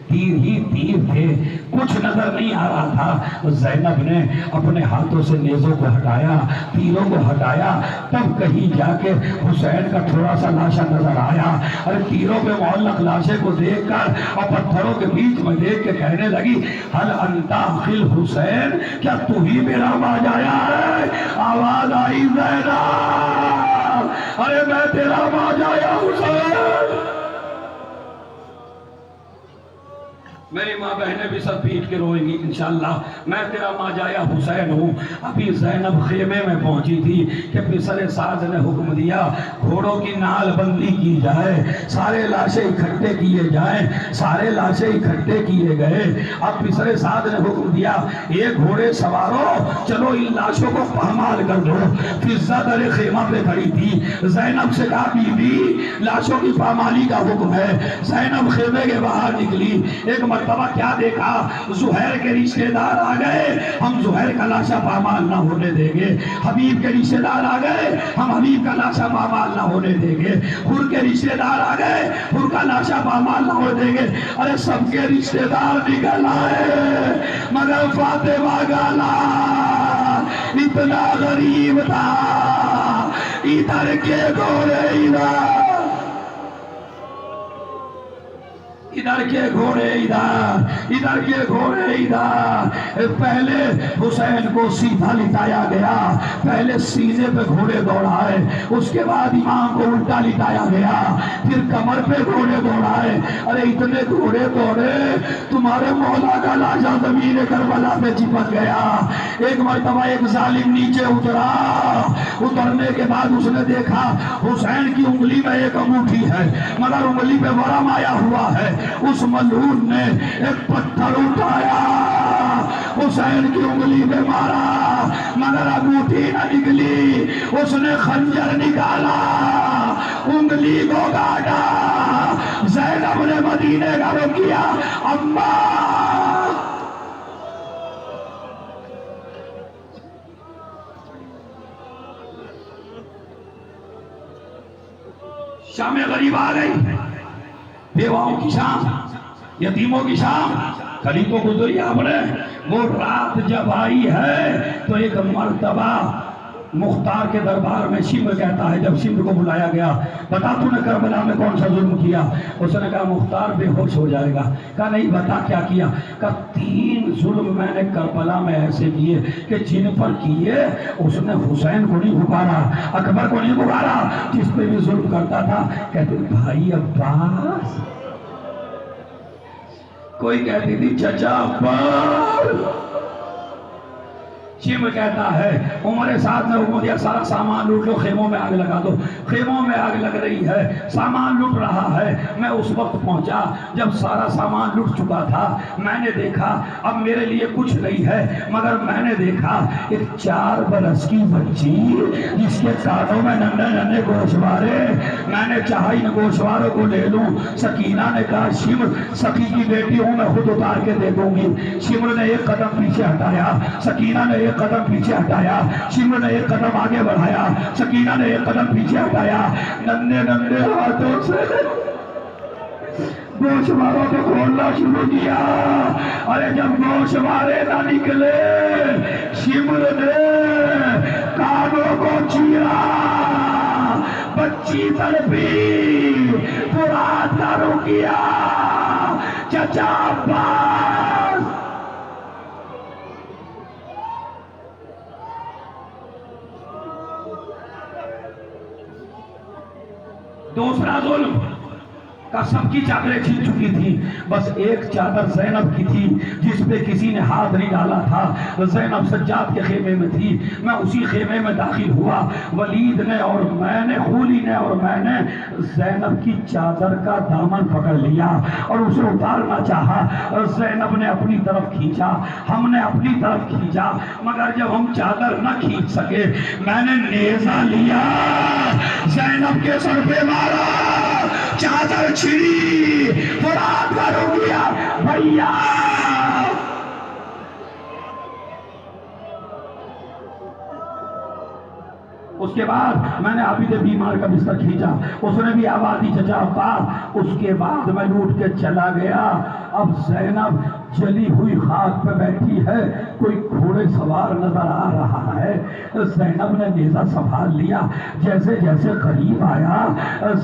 तीर ही तीर थे, कुछ नजर नहीं आ रहा था। ज़ैनब ने अपने हाथों से नेज़ों को हटाया, तीरों को हटाया, तब कहीं जाके हुसैन का थोड़ा सा लाशा नजर आया। अरे तीरों पे मुअल्लक लाशे को देखकर और पत्थरों के बीच में देख के कहने लगी, हल अंता अखिल हुसैन, क्या तू ही मेरा बाज आया है? आवाज आई ज़ैनब, अरे मैं तेरा बाज आया हुसैन। मेरी माँ बहनें भी सब पीट के रोएंगी इंशाल्लाह। मैं तेरा माजाया हुसैन हूँ। अभी ज़ैनब खेमे में पहुंची थी कि पिसरे साज ने हुक्म दिया, घोड़ों की नाल बंदी की जाए, सारे लाशें इकट्ठे किए जाएं। सारे लाशें इकट्ठे किए गए। अब पिसरे साज ने हुक्म दिया, एक घोड़े सवारों, चलो इन लाशों को पामाल कर दो। फिज़्ज़ा दरे खेमा पे खड़ी थी। ज़ैनब से कहा, बीबी लाशों की पामाली का हुक्म है। ज़ैनब खेमे के बाहर निकली। एक मर्तबा क्या देखा, ज़ुहैर के रिश्तेदार आ गए, हम ज़ुहैर का लाशा पामाल ना होने देंगे। हबीब के रिश्तेदार आ गए, हम हबीब का लाशा पामाल ना होने देंगे। हुर के रिश्तेदार आ गए, हुर का लाशा पामाल ना होने देंगे। अरे सबके रिश्तेदार निकल आए, मगर फातिमा का लाश इतना गरीब था। इधर के घोड़े इधर के घोड़े इधर, इधर के घोड़े इधर। पहले हुसैन को सीधा लिटाया गया, पहले सीने पे घोड़े दौड़ाए, उसके बाद इमाम को उल्टा लिटाया गया, फिर कमर पे घोड़े दौड़ाए। अरे इतने घोड़े दौड़े, तुम्हारे मौला का लाशा ज़मीन करबला पे चिपक गया। एक मर्तबा एक जालिम नीचे उतरा, उतरने के बाद उसने देखा हुसैन की उंगली में एक अंगूठी है, मगर उंगली पे वरम आया हुआ है। उस मलून ने एक पत्थर उठाया, हुसैन की उंगली पे मारा, मगर अंगूठी न निकली। उसने खंजर निकाला, उंगली को काटा। ज़ैनब ने मदीने का रुख किया, अम्मा शाम गरीब आ गई, बेवाओं की शाम, यतीमों की शाम। कल तो गुजरी आपने, वो रात जब आई है तो एक मर्तबा मुख्तार के दरबार में शिम्र कहता है, जब शिम्र को बुलाया गया, बता तूने करबला में कौन सा जुल्म किया? उसने कहा मुख्तार बेहोश हो जाएगा। कहा नहीं, बता क्या किया? कहा 3 जुल्म मैंने करबला में ऐसे किए कि जिन पर किए उसने हुसैन को नहीं पुकारा, अकबर को नहीं पुकारा, जिस पे भी जुल्म करता था कहते भाई अब्बास, कोई कहती थी चचा अब्बास। शिम्र कहता है उमर साथ ने हुक्म दिया, सारा सामान लूट लो, खेमों में आग लगा दो। खेमों में आग लग रही है, सामान लूट रहा है। मैं उस वक्त पहुंचा जब सारा सामान लूट चुका था। मैंने देखा अब मेरे लिए कुछ नहीं है, मगर मैंने देखा एक 4 बरस की बच्ची जिसके कानों में नन्हे नन्हे गोशवारे। मैंने चाहा इन गोशवारों को ले लूं। सकीना ने कहा शिम्र, सखी की बेटी हूं, मैं खुद उतार के दे दूंगी। शिम्र ने एक कदम पीछे हटाया, सकीना ने एक कदम पीछे हटाया, शिम्र ने एक कदम आगे बढ़ाया, सकीना ने एक कदम पीछे हटाया। नन्हे नन्हे हाथों से गोशवारों को खोलना शुरू किया। अरे जब गोशवारे ना निकले, शिम्र ने कानों को चीरा, बच्ची तड़पी, पूरा दारू किया, चचा अब्बास। दूसरा जुल्म का सबकी चादरें छीन चुकी थी, बस एक चादर ज़ैनब की थी जिस पे किसी ने हाथ नहीं डाला था। ज़ैनब सज्जाद के खेमे में थी, मैं उसी खेमे में दाखिल हुआ। वलीद ने और मैंने, खूली ने और मैंने ज़ैनब की चादर का दामन पकड़ लिया और उसे उतारना चाहा। ज़ैनब ने अपनी तरफ खींचा, हमने अपनी तरफ खींचा, मगर जब हम चादर न खींच सके, मैंने नेज़ा लिया, ज़ैनब के सर पे मारा, चादर छिड़ी, फुरात का रुक गया। भैया उसके बाद मैंने आबिद बीमार का बिस्तर खींचा, उसने भी आवाज दी चचा अब्बास। उसके बाद मैं लूट के चला गया अब जैनब जली हुई खाक पे बैठी है, कोई घोड़े सवार नजर आ रहा है। जैनब ने नेजा संभाल लिया। जैसे जैसे करीब आया,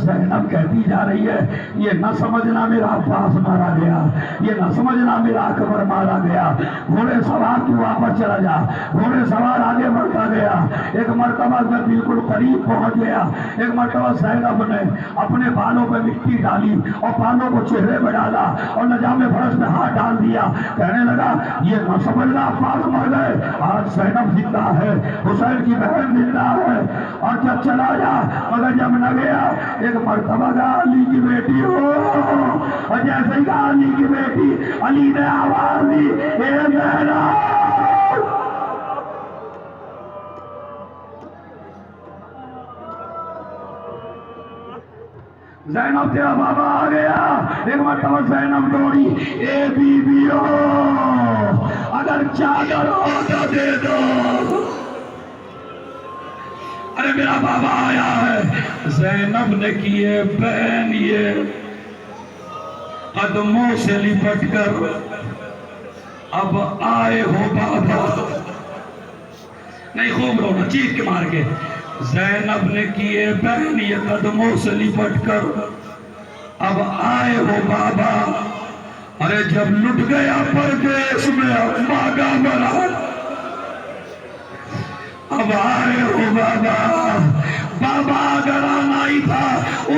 जैनब कहती जा रही है, ये न समझना मेरा अब्बास मारा गया, ये न समझना मेरा अकबर मारा गया। घोड़े सवार तू वापस चला जा। घोड़े सवार आगे बढ़ता गया। एक मरतबा में बिल्कुल करीब पहुंच गया। एक मरतबा जैनब ने अपने बालों पे मिट्टी डाली और बालों को चेहरे में डाला और नजामे फरस में हाथ डाल दिया। कहने लगा, ये न समझना अब्बास मर गए, आज जैनब जिंदा है, हुसैन की बहन जिंदा है। और जब चला जा, मगर जब न गया, एक मरतबा का अली की बेटी हो, और जैसे ही कहा अली की बेटी, अली ने आवाज दी, ए जैनब। जैनब तेरा बाबा आ गया। एक मरतबा जैनब दौड़ी, ए बीबियो, अगर चादर हो तो दे दो। अरे मेरा बाबा आया है। जैनब ने किए बहन ये कदमों से लिपट कर, अब आए हो बाबा। नहीं, खूब रोना, चीख के मार के। जैनब ने किए बहन ये कदमों से लिपट कर, अब आए हो बाबा। अरे जब लुट गया परदेश में अम्मा का बड़ा, अब आए हो बाबा। बाबा अगर आना ही था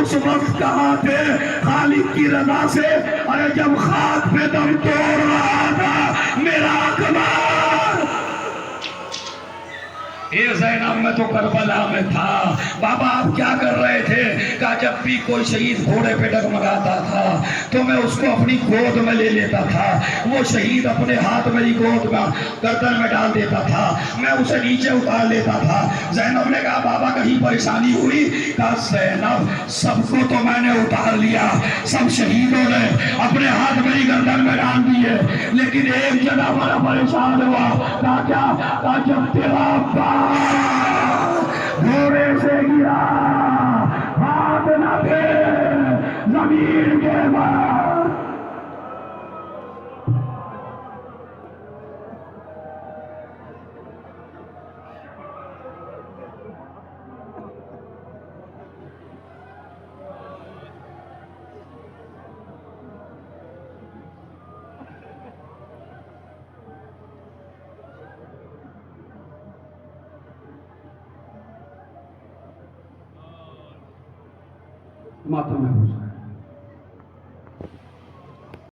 उस वक्त कहाँ थे, खालिक की रजा से। अरे जब खाक पे दम तोड़ रहा था मेरा अकबर। ये जैनब में तो करबला में था। बाबा आप क्या कर रहे थे? कहा जब भी कोई शहीद घोड़े पे डगमगाता था तो मैं उसको अपनी गोद में ले लेता था। वो शहीद अपने हाथ मेरी गोद में गर्दन में डाल देता था, मैं उसे नीचे उतार लेता था। जैनब ने कहा बाबा कहीं परेशानी हुई? कहा जैनब सबको तो मैंने उतार लिया, सब शहीदों ने अपने हाथ मेरी गर्दन में डाल दिए, लेकिन एक जगह बड़ा परेशान हुआ। कहा क्या? कहा जब तेरा घोड़े से गिरा, हाथ न थे जमीन के बाद। माता महफूज